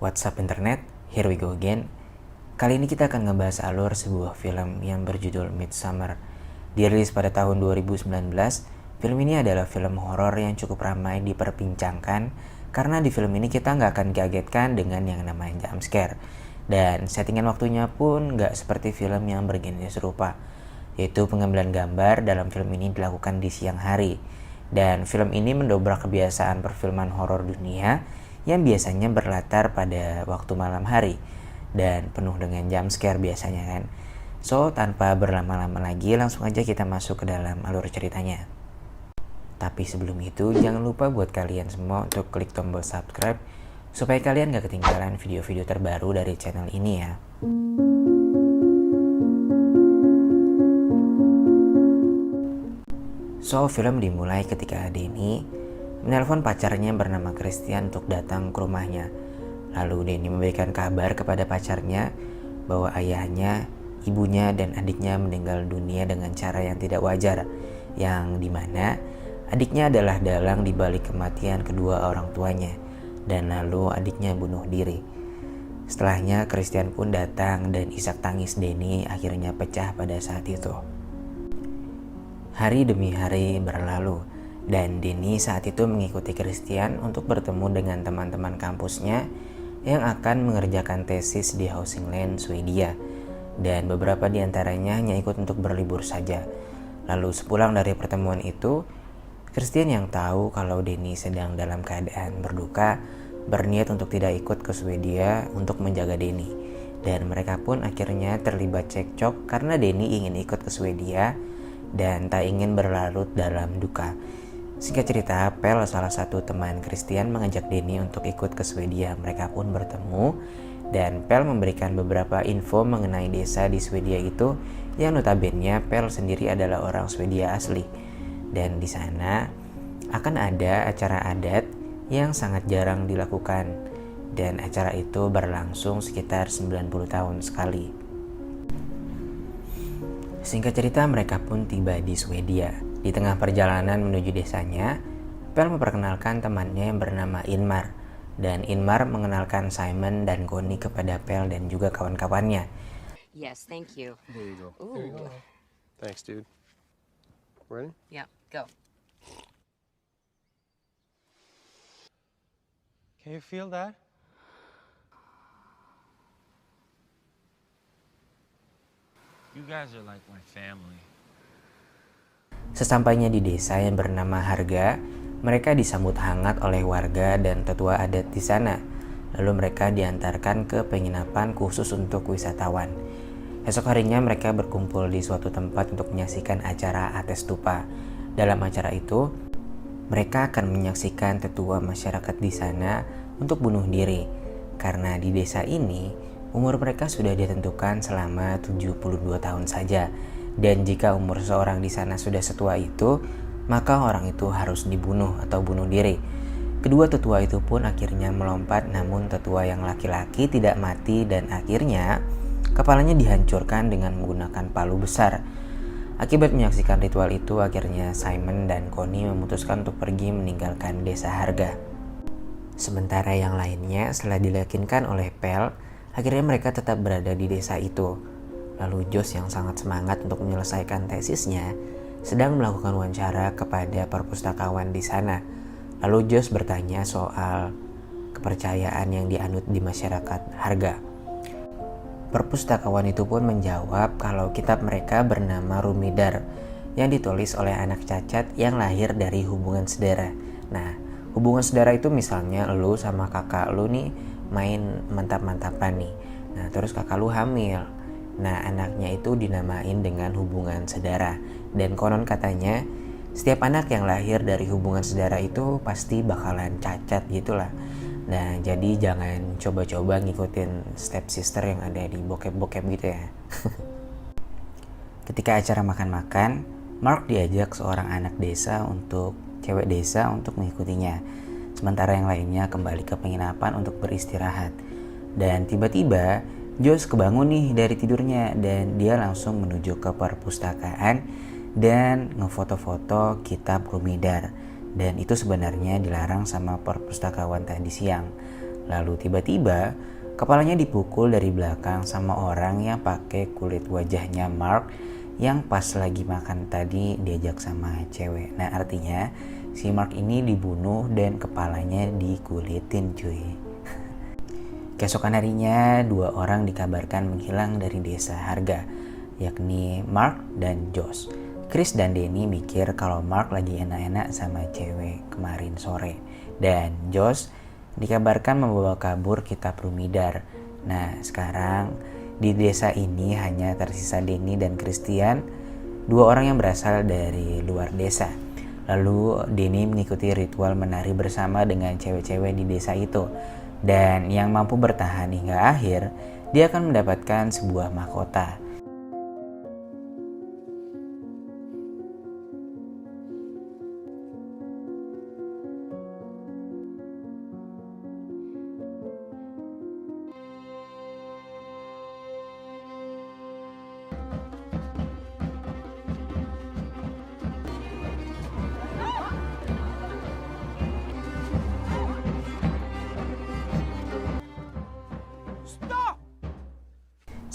What's up internet, here we go again. Kali ini kita akan ngebahas alur sebuah film yang berjudul Midsommar. Dirilis pada tahun 2019, film ini adalah film horor yang cukup ramai diperbincangkan karena di film ini kita nggak akan kagetkan dengan yang namanya jump scare. Dan settingan waktunya pun nggak seperti film yang bergenre serupa, yaitu pengambilan gambar dalam film ini dilakukan di siang hari. Dan film ini mendobrak kebiasaan perfilman horor dunia yang biasanya berlatar pada waktu malam hari dan penuh dengan jump scare biasanya kan. So, tanpa berlama-lama lagi, langsung aja kita masuk ke dalam alur ceritanya. Tapi sebelum itu, jangan lupa buat kalian semua untuk klik tombol subscribe supaya kalian gak ketinggalan video-video terbaru dari channel ini ya. So, film dimulai ketika Denny menelpon pacarnya bernama Christian untuk datang ke rumahnya. Lalu Denny memberikan kabar kepada pacarnya bahwa ayahnya, ibunya, dan adiknya meninggal dunia dengan cara yang tidak wajar, yang dimana adiknya adalah dalang dibalik kematian kedua orang tuanya, dan lalu adiknya bunuh diri. Setelahnya Christian pun datang dan isak tangis Denny akhirnya pecah pada saat itu. Hari demi hari berlalu dan Denny saat itu mengikuti Christian untuk bertemu dengan teman-teman kampusnya yang akan mengerjakan tesis di Housing Land, Swedia, dan beberapa di antaranya hanya ikut untuk berlibur saja. Lalu sepulang dari pertemuan itu, Christian yang tahu kalau Denny sedang dalam keadaan berduka berniat untuk tidak ikut ke Swedia untuk menjaga Denny, dan mereka pun akhirnya terlibat cekcok karena Denny ingin ikut ke Swedia dan tak ingin berlarut dalam duka. Singkat cerita, Pel, salah satu teman Christian, mengajak Denny untuk ikut ke Swedia. Mereka pun bertemu dan Pel memberikan beberapa info mengenai desa di Swedia itu yang notabene Pel sendiri adalah orang Swedia asli. Dan di sana akan ada acara adat yang sangat jarang dilakukan, dan acara itu berlangsung sekitar 90 tahun sekali. Singkat cerita, mereka pun tiba di Swedia. Di tengah perjalanan menuju desanya, Pel memperkenalkan temannya yang bernama Inmar, dan Inmar mengenalkan Simon dan Connie kepada Pel dan juga kawan-kawannya. Yes, thank you. There you go. Ooh. There you go. Thanks, dude. Ready? Yeah, go. Can you feel that? You guys are like my family. Sesampainya di desa yang bernama Harga, mereka disambut hangat oleh warga dan tetua adat di sana. Lalu mereka diantarkan ke penginapan khusus untuk wisatawan. Esok harinya mereka berkumpul di suatu tempat untuk menyaksikan acara Ates Tupa. Dalam acara itu, mereka akan menyaksikan tetua masyarakat di sana untuk bunuh diri. Karena di desa ini, umur mereka sudah ditentukan selama 72 tahun saja. Dan jika umur seseorang di sana sudah setua itu, maka orang itu harus dibunuh atau bunuh diri. Kedua tetua itu pun akhirnya melompat, namun tetua yang laki-laki tidak mati dan akhirnya kepalanya dihancurkan dengan menggunakan palu besar. Akibat menyaksikan ritual itu, akhirnya Simon dan Connie memutuskan untuk pergi meninggalkan desa Harga. Sementara yang lainnya, setelah diyakinkan oleh Pel, akhirnya mereka tetap berada di desa itu. Lalu Josh yang sangat semangat untuk menyelesaikan tesisnya sedang melakukan wawancara kepada perpustakawan di sana. Lalu Josh bertanya soal kepercayaan yang dianut di masyarakat Harga. Perpustakawan itu pun menjawab kalau kitab mereka bernama Rumidar yang ditulis oleh anak cacat yang lahir dari hubungan saudara. Nah, hubungan saudara itu misalnya lu sama kakak lu nih main mantap-mantapan nih. Nah, terus kakak lu hamil. Nah, anaknya itu dinamain dengan hubungan saudara. Dan konon katanya, setiap anak yang lahir dari hubungan saudara itu pasti bakalan cacat gitulah. Nah, jadi jangan coba-coba ngikutin step sister yang ada di bokep-bokep gitu ya. Ketika acara makan-makan, Mark diajak seorang anak desa cewek desa untuk mengikutinya. Sementara yang lainnya kembali ke penginapan untuk beristirahat. Dan tiba-tiba Josh kebangun nih dari tidurnya dan dia langsung menuju ke perpustakaan dan ngefoto-foto kitab Rumidar. Dan itu sebenarnya dilarang sama perpustakawan tadi siang. Lalu tiba-tiba kepalanya dipukul dari belakang sama orang yang pakai kulit wajahnya Mark yang pas lagi makan tadi diajak sama cewek. Nah artinya si Mark ini dibunuh dan kepalanya dikulitin cuy. Keesokan harinya 2 orang dikabarkan menghilang dari desa Harga, yakni Mark dan Josh. Chris dan Danny mikir kalau Mark lagi enak-enak sama cewek kemarin sore. Dan Josh dikabarkan membawa kabur kitab Rumidar. Nah sekarang di desa ini hanya tersisa Danny dan Christian, 2 orang yang berasal dari luar desa. Lalu Danny mengikuti ritual menari bersama dengan cewek-cewek di desa itu. Dan yang mampu bertahan hingga akhir, dia akan mendapatkan sebuah mahkota.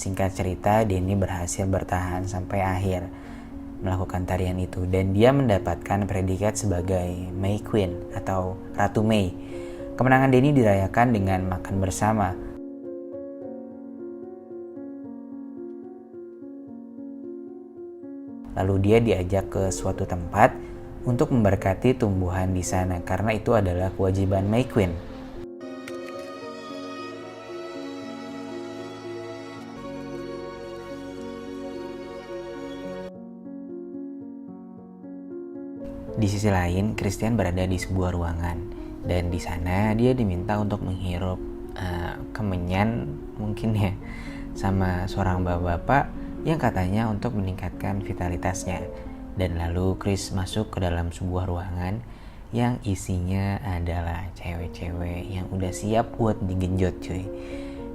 Singkat cerita, Danny berhasil bertahan sampai akhir melakukan tarian itu dan dia mendapatkan predikat sebagai May Queen atau Ratu May. Kemenangan Danny dirayakan dengan makan bersama. Lalu dia diajak ke suatu tempat untuk memberkati tumbuhan di sana karena itu adalah kewajiban May Queen. Di sisi lain, Christian berada di sebuah ruangan dan di sana dia diminta untuk menghirup kemenyan mungkin ya sama seorang bapak-bapak yang katanya untuk meningkatkan vitalitasnya. Dan lalu Chris masuk ke dalam sebuah ruangan yang isinya adalah cewek-cewek yang udah siap buat digenjot cuy.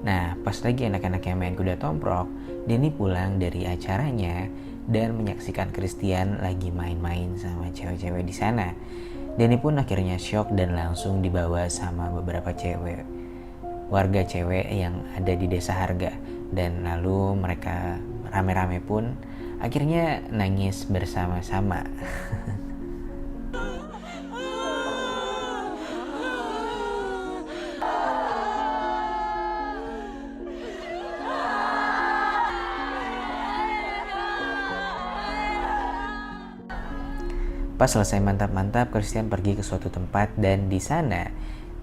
Nah pas lagi anak-anaknya main kuda tomprok, Danny pulang dari acaranya dan menyaksikan Christian lagi main-main sama cewek-cewek di sana. Danny pun akhirnya shock dan langsung dibawa sama beberapa cewek, warga cewek yang ada di desa Harga. Dan lalu mereka rame-rame pun akhirnya nangis bersama-sama. Pas selesai mantap-mantap, Christian pergi ke suatu tempat dan di sana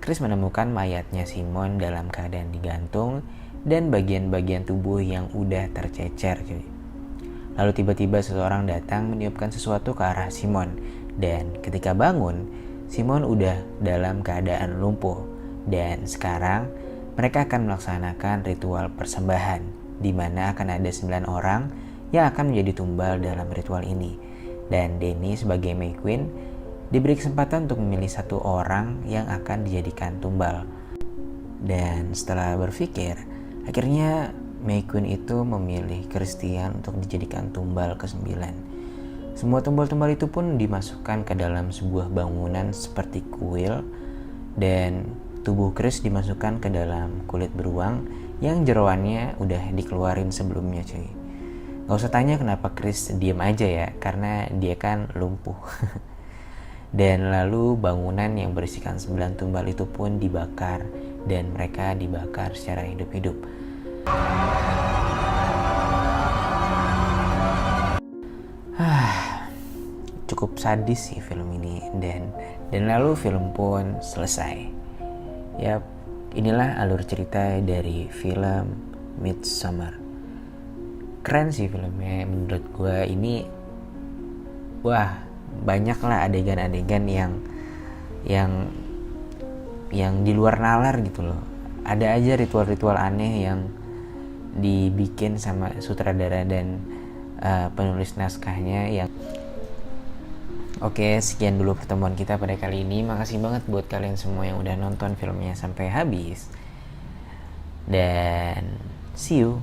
Chris menemukan mayatnya Simon dalam keadaan digantung dan bagian-bagian tubuh yang udah tercecer cuy. Lalu tiba-tiba seseorang datang meniupkan sesuatu ke arah Simon dan ketika bangun, Simon udah dalam keadaan lumpuh dan sekarang mereka akan melaksanakan ritual persembahan di mana akan ada 9 orang yang akan menjadi tumbal dalam ritual ini. Dan Danny sebagai May Queen diberi kesempatan untuk memilih 1 orang yang akan dijadikan tumbal. Dan setelah berpikir, akhirnya May Queen itu memilih Christian untuk dijadikan tumbal ke-9. Semua tumbal-tumbal itu pun dimasukkan ke dalam sebuah bangunan seperti kuil dan tubuh Chris dimasukkan ke dalam kulit beruang yang jeroannya udah dikeluarin sebelumnya cuy. Gak usah tanya kenapa Chris diem aja ya, karena dia kan lumpuh. Dan lalu bangunan yang berisikan 9 tumbal itu pun dibakar dan mereka dibakar secara hidup-hidup. Cukup sadis sih film ini dan lalu film pun selesai. Yap, inilah alur cerita dari film Midsommar. Keren sih filmnya menurut gue ini. Wah, banyak lah adegan-adegan yang di luar nalar gitu loh. Ada aja ritual-ritual aneh yang dibikin sama sutradara dan penulis naskahnya yang. Oke, sekian dulu pertemuan kita pada kali ini. Makasih banget buat kalian semua yang udah nonton filmnya sampai habis. Dan see you.